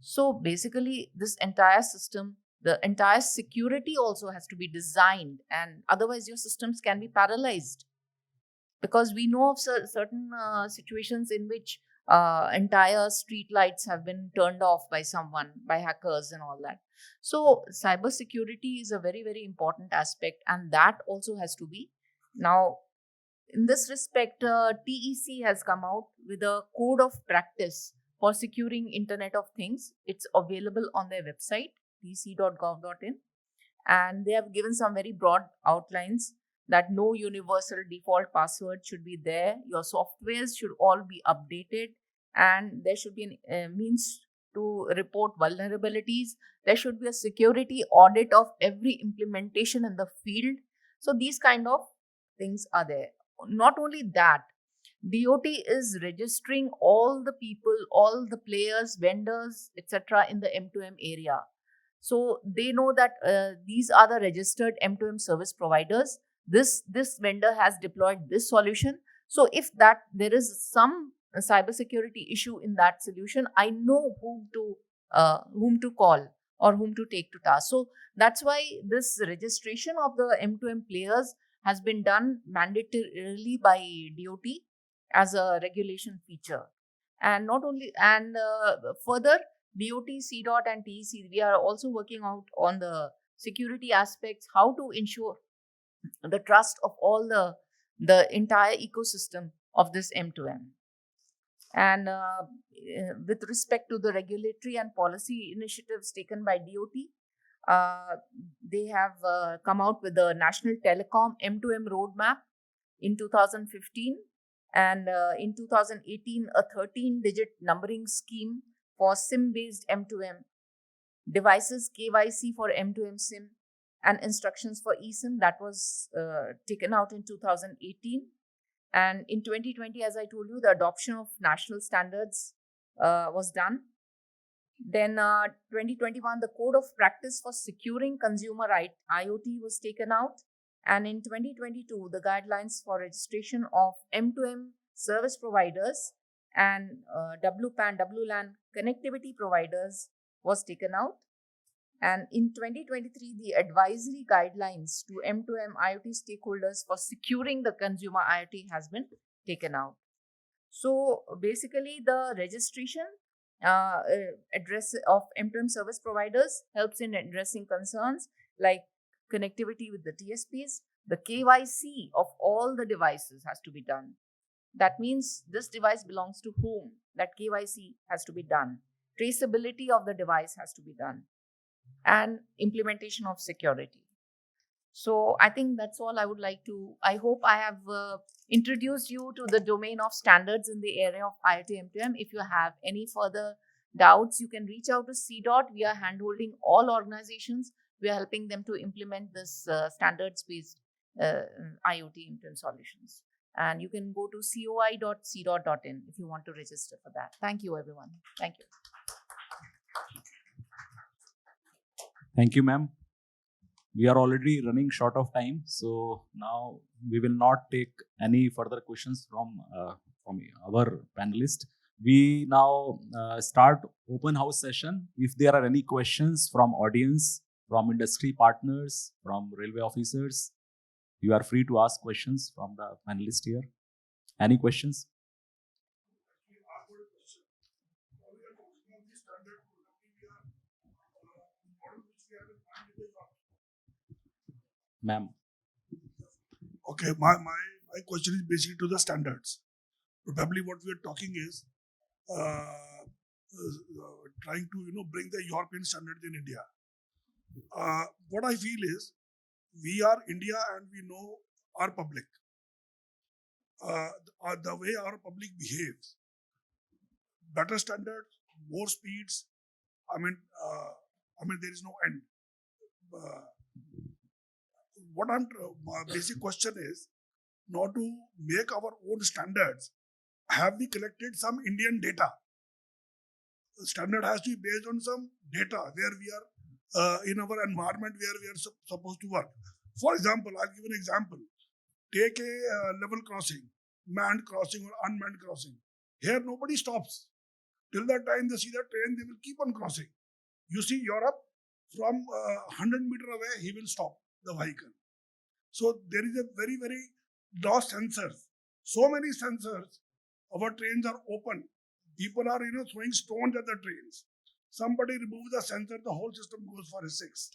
So basically, this entire system, the entire security also has to be designed, and otherwise your systems can be paralyzed. Because we know of certain situations in which entire street lights have been turned off by someone, by hackers and all that. So cyber security is a very, very important aspect, and that also has to be. Now, in this respect, TEC has come out with a code of practice for securing Internet of Things. It's available on their website, tec.gov.in, and they have given some very broad outlines that no universal default password should be there. Your softwares should all be updated, and there should be a means to report vulnerabilities. There should be a security audit of every implementation in the field. So these kind of things are there. Not only that, DOT is registering all the people, all the players, vendors, etc. in the M2M area. So they know that these are the registered M2M service providers. This vendor has deployed this solution. So if that there is some cybersecurity issue in that solution, I know whom to call or whom to take to task. So that's why this registration of the M2M players has been done mandatorily by DOT as a regulation feature. And not only, and further, DOT, CDOT and TEC, we are also working out on the security aspects, how to ensure the trust of all the entire ecosystem of this M2M. And with respect to the regulatory and policy initiatives taken by DOT, they have come out with the National Telecom M2M Roadmap in 2015, and in 2018, a 13-digit numbering scheme for SIM-based M2M devices, KYC for M2M SIM, and instructions for eSIM. That was taken out in 2018. And in 2020, as I told you, the adoption of national standards was done. Then 2021, the Code of Practice for Securing Consumer IoT was taken out. And in 2022, the guidelines for registration of M2M service providers and WPAN, WLAN connectivity providers was taken out. And in 2023, the advisory guidelines to M2M IoT stakeholders for securing the consumer IoT has been taken out. So basically, the registration address of M2M service providers helps in addressing concerns like connectivity with the TSPs. The KYC of all the devices has to be done. That means this device belongs to whom? That KYC has to be done. Traceability of the device has to be done. And implementation of security. So I think that's all I would like to. I hope I have introduced you to the domain of standards in the area of IoT M2M. If you have any further doubts, you can reach out to CDOT. We are handholding all organizations. We are helping them to implement this standards-based IoT M2M solutions. And you can go to coi.cdot.in if you want to register for that. Thank you, everyone. Thank you. Thank you, ma'am. We are already running short of time, so now we will not take any further questions from our panelists. We now start open house session. If there are any questions from audience, from industry partners, from railway officers, you are free to ask questions from the panelists here. Any questions? Ma'am. Okay, my question is basically to the standards. Probably what we are talking is trying to bring the European standards in India. What I feel is we are India and we know our public. The way our public behaves, better standards, more speeds. I mean, there is no end. What my basic question is, not to make our own standards, have we collected some Indian data? The standard has to be based on some data where we are in our environment where we are supposed to work. For example, I'll give an example. Take a level crossing, manned crossing or unmanned crossing. Here nobody stops. Till that time they see the train, they will keep on crossing. You see Europe, from 100 meter away, he will stop the vehicle. So there is a very, very lot of sensors. So many sensors. Our trains are open. People are throwing stones at the trains. Somebody removes the sensor, the whole system goes for a 6.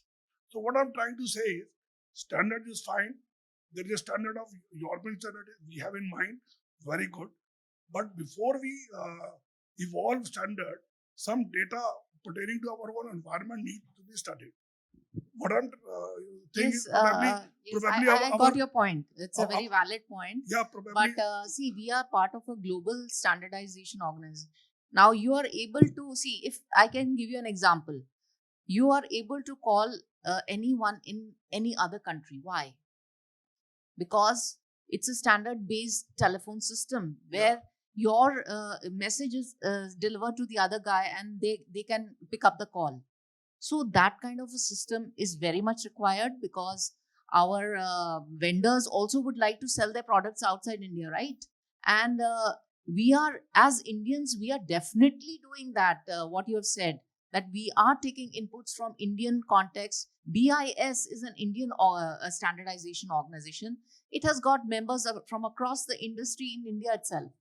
So what I'm trying to say is, standard is fine. There is a standard of European standard we have in mind, very good. But before we evolve standard, some data pertaining to our own environment needs to be studied. What I'm thinking is probably I got your point. It's a very valid point. Yeah, probably. But see, we are part of a global standardization organization. Now you are able to see, if I can give you an example, you are able to call anyone in any other country. Why? Because it's a standard-based telephone system where your message is delivered to the other guy and they can pick up the call. So that kind of a system is very much required because our vendors also would like to sell their products outside India, right? And we are, as Indians, we are definitely doing that, what you have said, that we are taking inputs from Indian context. BIS is an Indian standardization organization. It has got members from across the industry in India itself.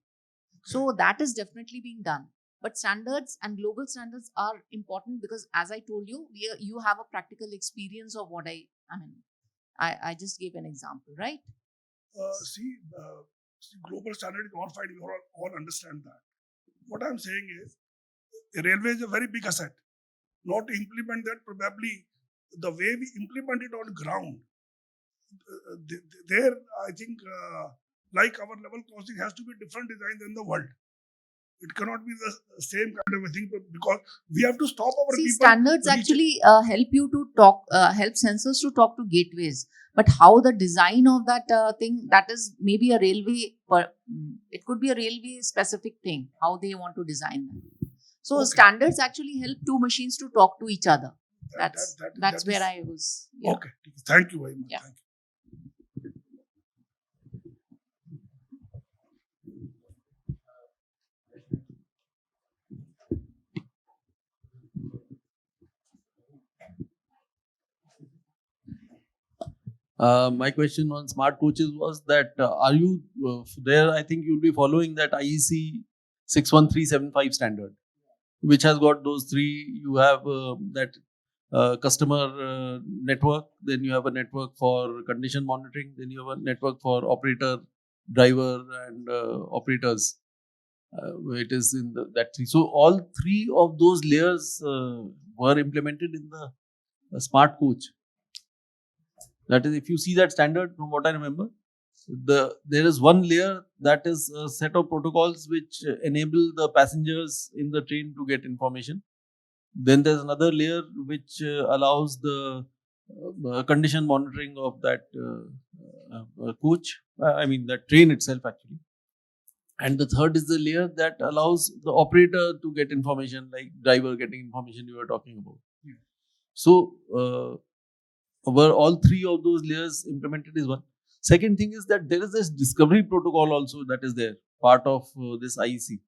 So that is definitely being done. But standards and global standards are important because, as I told you, you have a practical experience of what I mean. I just gave an example, right? See, global standard is all fine. We all understand that. What I'm saying is, railway is a very big asset. Not to implement that, probably the way we implement it on ground, there I think like our level crossing has to be different design than the world. It cannot be the same kind of a thing because we have to stop our people. Standards actually help you to talk, help sensors to talk to gateways. But how the design of that thing, that is maybe a railway, it could be a railway specific thing, how they want to design that. So standards actually help two machines to talk to each other. That's where I was. Yeah. Okay, thank you very much. Yeah. Thank you. My question on smart coaches was that are you there? I think you'll be following that IEC 61375 standard, which has got those three. You have that customer network, then you have a network for condition monitoring, then you have a network for operator, driver, and operators. It is in that three. So all three of those layers were implemented in the smart coach. That is, if you see that standard, from what I remember, there is one layer that is a set of protocols which enable the passengers in the train to get information. Then there's another layer which allows the condition monitoring of that coach, that train itself actually. And the third is the layer that allows the operator to get information, like driver getting information you were talking about. Yeah. So, were all three of those layers implemented is one. Second thing is that there is this discovery protocol also that is there, part of this IEC,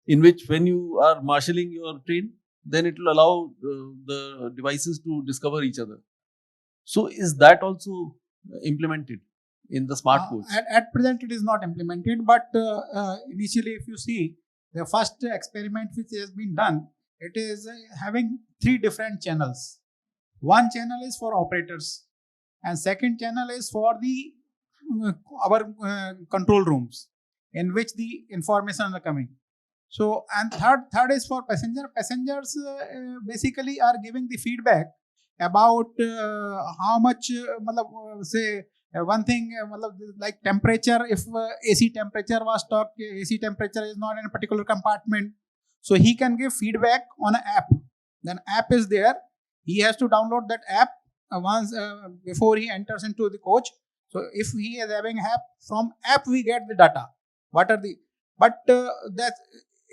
in which when you are marshalling your train, then it will allow the devices to discover each other. So is that also implemented in the smart coach? At present, it is not implemented, but initially, if you see, the first experiment which has been done, it is having 3 different channels. One channel is for operators and second channel is for the our control rooms in which the information are coming. So, and third is for passenger. Passengers basically are giving the feedback about how much say one thing like temperature. If AC temperature was talked, AC temperature is not in a particular compartment, so he can give feedback on an app. Then app is there. He has to download that app once before he enters into the coach. So if he is having app, from app we get the data. What are the that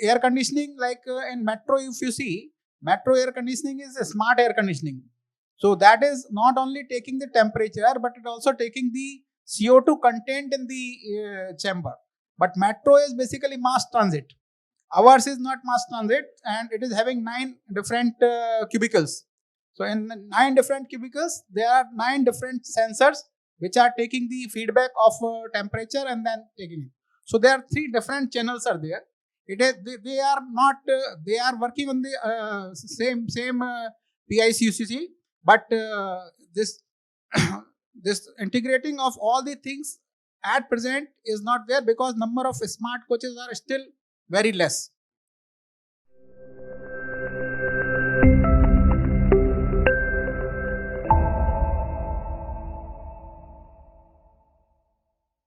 air conditioning, like in metro, if you see, metro air conditioning is a smart air conditioning. So that is not only taking the temperature, but it also taking the CO2 content in the chamber. But metro is basically mass transit. Ours is not mass transit, and it is having 9 different cubicles. So in 9 different cubicles, there are 9 different sensors which are taking the feedback of temperature and then taking it. So there are 3 different channels are there. It is they are not they are working on the same PICUCC, but this this integrating of all the things at present is not there because number of smart coaches are still very less.